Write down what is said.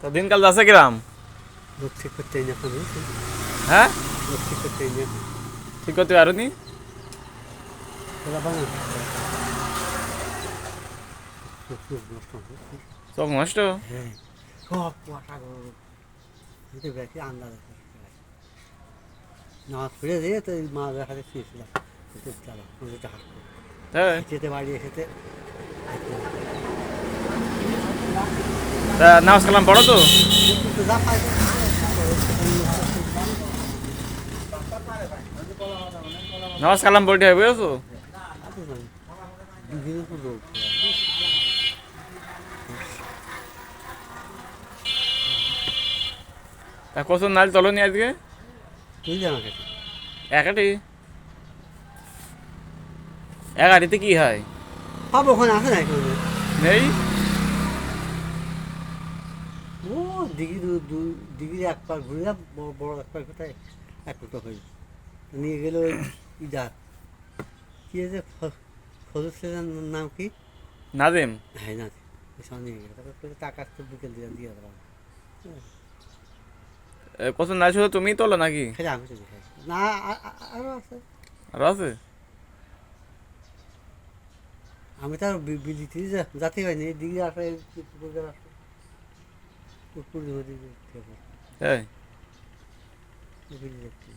তো দিনকাল যাচ্ছে কিরাম? লোক ঠিক করতে না এখন হ্যাঁ, লোক ঠিক করতে না ঠিক করতে পারোনি? ওরা বানা চোখ নষ্ট হবে চোখ নষ্ট? হ্যাঁ সব কুয়াশা আমি বেশি আন্দাজ আছে নামাজ পড়ে দিয়ে তো মা দেখাতে শুয়েছিলাম চালা হ্যাঁ। যেতে বাড়ি এসেতে তা নামাজ কালাম পড়ো তো? যা পাইছে নামাজ কালাম পড়তে হবে বুঝেছো? বিভিন্ন তো লোক তা কত নাল চলো নি আজকে? বুঝলি আমাকে একাটি একাটিতে কি হয়? পাবো ওখানে আসে না এখানে নেই। ও দিঘি দিঘির এক পার ঘুরলাম বড় বড় এক পার কোথায় এক ফুটো হয়ে নিয়ে গেল ওই ইদার কি আছে ফজল ছেলের নাম কি নাজিম। হ্যাঁ না ওই সঙ্গে নিয়ে গেল তারপর টাকা তো বিকেল দিয়ে দিয়ে দিলাম কত নাল শুধু তুমি তোলো নাকি খেলে আমি তো খাই না আরও আছে আরো আছে? আমি তো আর বিলিতি যাতে পারিনি এই দিঘি আসে পুকুর আসে পুকুর নদী হ্যাঁ। বিলি দেখতে